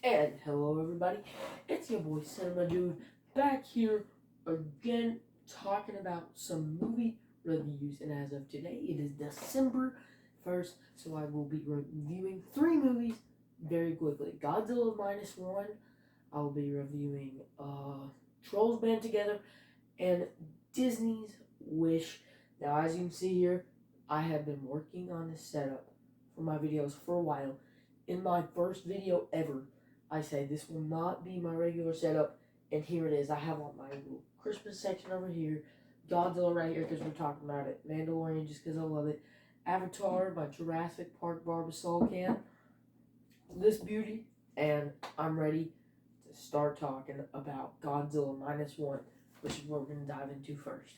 And hello everybody, it's your boy Cinema Dude back here again talking about some movie reviews. And as of today, it is December 1st, so I will be reviewing three movies very quickly. Godzilla Minus One, I will be reviewing Trolls Band Together, and Disney's Wish. Now, as you can see here, I have been working on this setup for my videos for a while. In my first video ever, I say this will not be my regular setup, and here it is. I have on my little Christmas section over here, Godzilla right here because we're talking about it, Mandalorian just because I love it, Avatar, my Jurassic Park Barbasol can, this beauty, and I'm ready to start talking about Godzilla Minus One, which is what we're going to dive into first.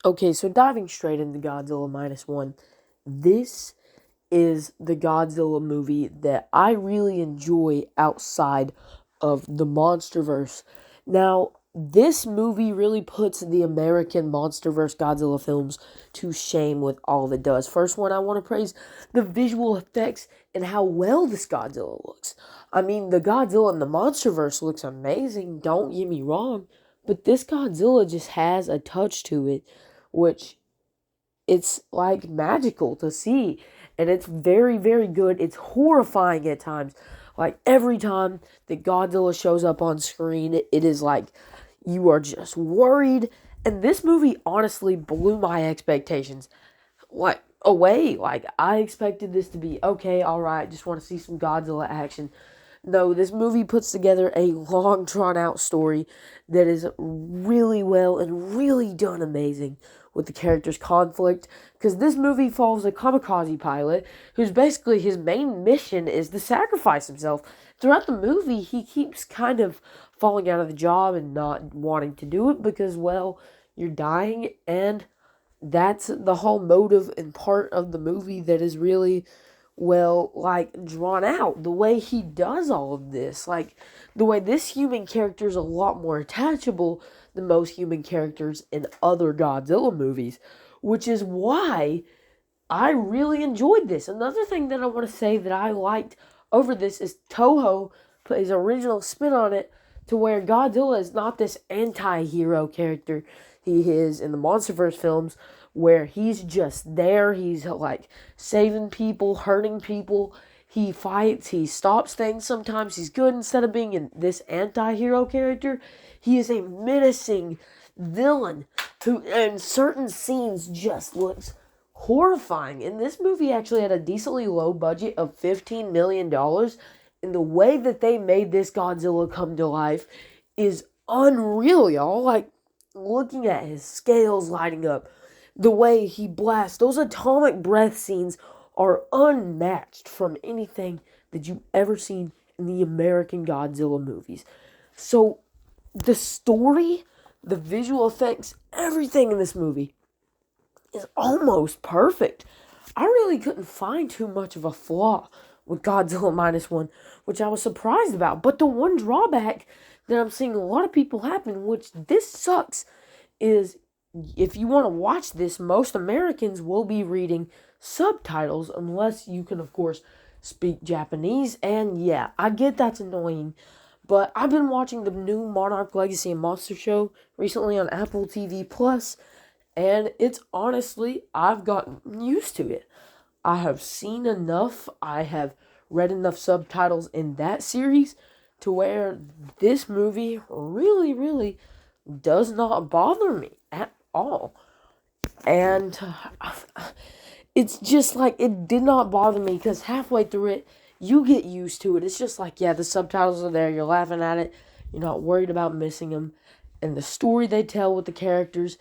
Okay, so diving straight into Godzilla Minus One, this is the Godzilla movie that I really enjoy outside of the MonsterVerse. Now, this movie really puts the American MonsterVerse Godzilla films to shame with all it does. First one, I want to praise the visual effects and how well this Godzilla looks. I mean, the Godzilla in the MonsterVerse looks amazing, don't get me wrong, but this Godzilla just has a touch to it, which it's like magical to see, and it's very, very good. It's horrifying at times. Like every time that Godzilla shows up on screen, it is like you are just worried. And this movie honestly blew my expectations like away. Like I expected this to be okay, all right, just want to see some Godzilla action. No, this movie puts together a long, drawn-out story that is really well and really done amazing with the characters' conflict. Because this movie follows a kamikaze pilot whose basically his main mission is to sacrifice himself. Throughout the movie, he keeps kind of falling out of the job and not wanting to do it because, well, you're dying, and that's the whole motive and part of the movie that is really well, like, drawn out. The way he does all of this, like, the way this human character is a lot more attachable than most human characters in other Godzilla movies, which is why I really enjoyed this. Another thing that I want to say that I liked over this is Toho put his original spin on it to where Godzilla is not this anti-hero character he is in the MonsterVerse films, where he's just there, he's like saving people, hurting people, he fights, he stops things, sometimes he's good instead of being this anti-hero character. He is a menacing villain who in certain scenes just looks horrifying. And this movie actually had a decently low budget of $15 million, and the way that they made this Godzilla come to life is unreal, y'all. Like, looking at his scales lighting up, the way he blasts, those atomic breath scenes are unmatched from anything that you've ever seen in the American Godzilla movies. So, the story, the visual effects, everything in this movie is almost perfect. I really couldn't find too much of a flaw with Godzilla Minus One, which I was surprised about. But the one drawback that I'm seeing a lot of people happen, which this sucks, is if you want to watch this, most Americans will be reading subtitles unless you can, of course, speak Japanese. And yeah, I get that's annoying, but I've been watching the new Monarch Legacy and Monster Show recently on Apple TV Plus, and it's honestly, I've gotten used to it. I have seen enough, I have read enough subtitles in that series to where this movie really, really does not bother me at all. And it's just like, it did not bother me because halfway through it, you get used to it. It's just like, yeah, the subtitles are there, you're laughing at it, you're not worried about missing them. And the story they tell with the characters,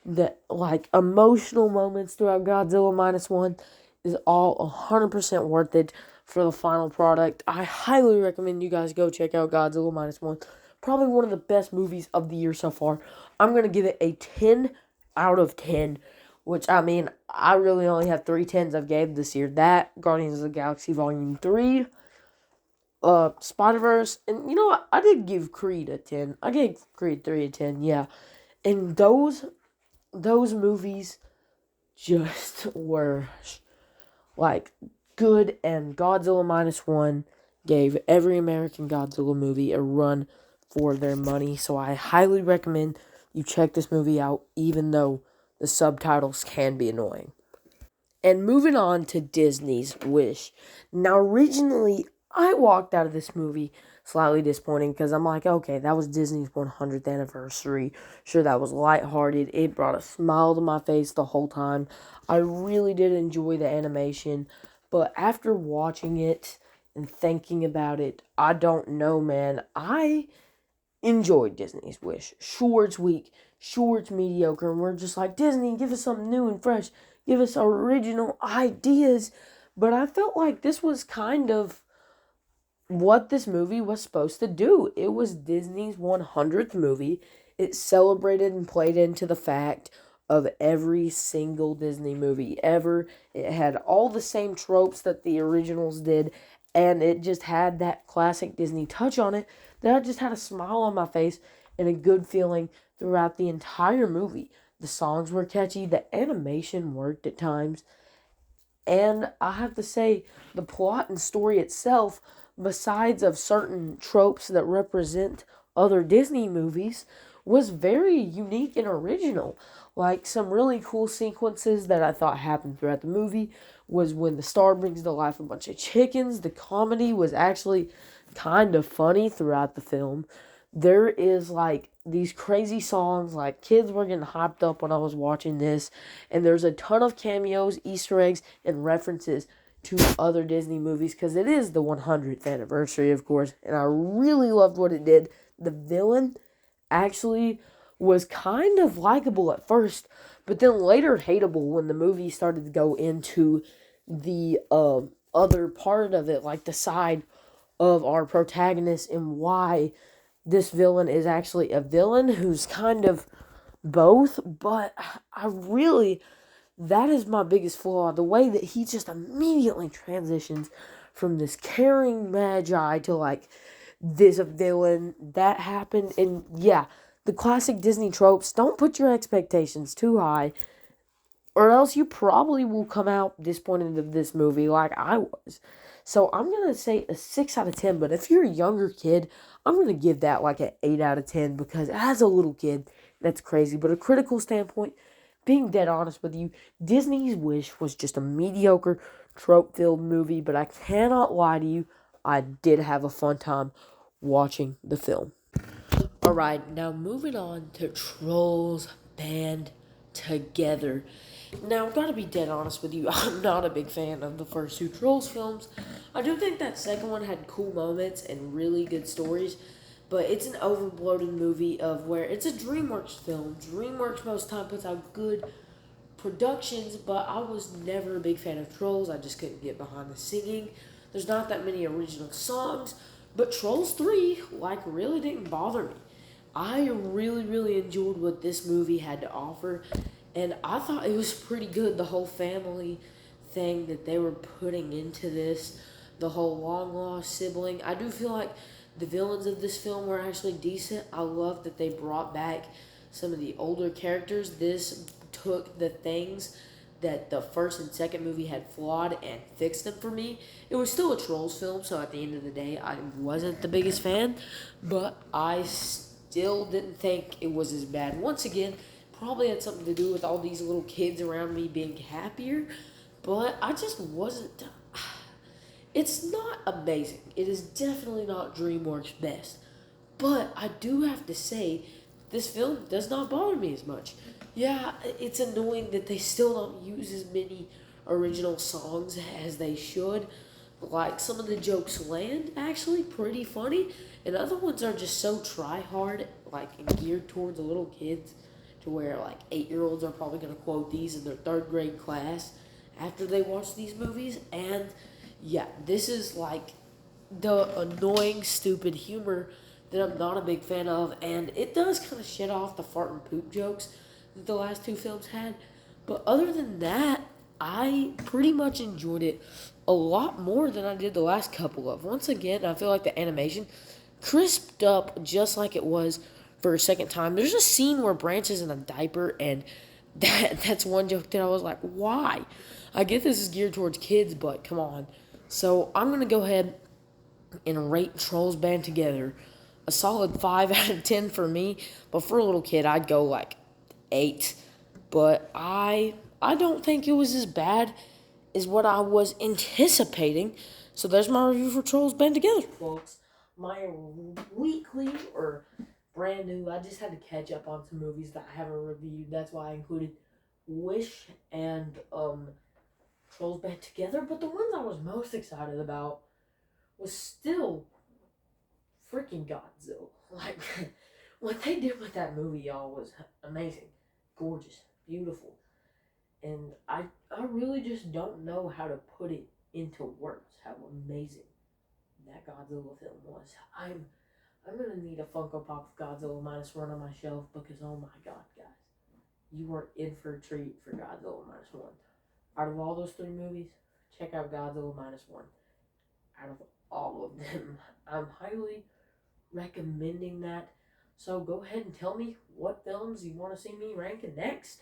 the like emotional moments throughout Godzilla Minus One is all 100% worth it for the final product. I highly recommend you guys go check out Godzilla Minus One. Probably one of the best movies of the year so far. I'm going to give it a 10 out of 10, which, I mean, I really only have 3 10s I've gave this year. That, Guardians of the Galaxy Volume 3, Spider-Verse, and you know what? I did give Creed a 10. I gave Creed 3 a 10, yeah. And those movies just were like good, and Godzilla Minus One gave every American Godzilla movie a run for their money. So I highly recommend you check this movie out, even though the subtitles can be annoying. And moving on to Disney's Wish. Now, originally, I walked out of this movie slightly disappointing because I'm like, okay, that was Disney's 100th anniversary. Sure, that was lighthearted. It brought a smile to my face the whole time. I really did enjoy the animation. But after watching it and thinking about it, I don't know, man. I enjoyed Disney's Wish. Sure, it's weak. Sure, it's mediocre. And we're just like, Disney, give us something new and fresh. Give us original ideas. But I felt like this was kind of what this movie was supposed to do. It was Disney's 100th movie. It celebrated and played into the fact of every single Disney movie ever. It had all the same tropes that the originals did, and it just had that classic Disney touch on it that I just had a smile on my face and a good feeling throughout the entire movie. The songs were catchy, the animation worked at times, and I have to say, the plot and story itself, besides of certain tropes that represent other Disney movies, was very unique and original. Like some really cool sequences that I thought happened throughout the movie was when the star brings to life a bunch of chickens. The comedy was actually kind of funny throughout the film. There is like these crazy songs, like kids were getting hyped up when I was watching this, and there's a ton of cameos, Easter eggs, and references to other Disney movies because it is the 100th anniversary, of course, and I really loved what it did. The villain actually was kind of likable at first, but then later hateable when the movie started to go into the other part of it, like the side of our protagonist and why this villain is actually a villain who's kind of both. But I really, that is my biggest flaw, the way that he just immediately transitions from this caring magi to like this villain. That happened. And yeah, the classic Disney tropes, don't put your expectations too high, or else you probably will come out disappointed of this movie like I was. So I'm going to say a 6 out of 10, but if you're a younger kid, I'm going to give that like an 8 out of 10 because as a little kid, that's crazy. But a critical standpoint, being dead honest with you, Disney's Wish was just a mediocre, trope-filled movie, but I cannot lie to you, I did have a fun time watching the film. Alright, now moving on to Trolls Band Together. Now, I've got to be dead honest with you, I'm not a big fan of the first two Trolls films. I do think that second one had cool moments and really good stories, but it's an overbloated movie of where it's a DreamWorks film. DreamWorks most of the time puts out good productions, but I was never a big fan of Trolls. I just couldn't get behind the singing. There's not that many original songs, but Trolls 3, like, really didn't bother me. I really, really enjoyed what this movie had to offer, and I thought it was pretty good. The whole family thing that they were putting into this, the whole long lost sibling. I do feel like the villains of this film were actually decent. I love that they brought back some of the older characters. This took the things that the first and second movie had flawed and fixed them for me. It was still a Trolls film, so at the end of the day, I wasn't the biggest fan, but I still didn't think it was as bad. Once again, probably had something to do with all these little kids around me being happier, but I just wasn't. It's not amazing. It is definitely not DreamWorks' best. But I do have to say, this film does not bother me as much. Yeah, it's annoying that they still don't use as many original songs as they should. Like, some of the jokes land actually pretty funny, and other ones are just so try-hard, like, and geared towards the little kids, to where, like, 8-year-olds are probably going to quote these in their third grade class after they watch these movies. And, yeah, this is, like, the annoying, stupid humor that I'm not a big fan of, and it does kind of shit off the fart and poop jokes that the last two films had. But other than that, I pretty much enjoyed it a lot more than I did the last couple of. Once again, I feel like the animation crisped up just like it was for a second time. There's a scene where Branch is in a diaper, and that's one joke that I was like, why? I get this is geared towards kids, but come on. So I'm going to go ahead and rate Trolls Band Together a solid 5 out of 10 for me, but for a little kid, I'd go like 8. But I don't think it was as bad as what I was anticipating. So there's my review for Trolls Band Together, folks. My weekly or brand new. I just had to catch up on some movies that I haven't reviewed. That's why I included Wish and Trolls Band Together. But the ones I was most excited about was still freaking Godzilla. Like, what they did with that movie, y'all, was amazing. Gorgeous. Beautiful. And I really just don't know how to put it into words, how amazing that Godzilla film was. I'm gonna need a Funko Pop of Godzilla -1 on my shelf because, oh my god, guys. You were in for a treat for Godzilla -1. Out of all those 3 movies, check out Godzilla -1. Out of all of them, I'm highly recommending that. So go ahead and tell me what films you want to see me ranking next.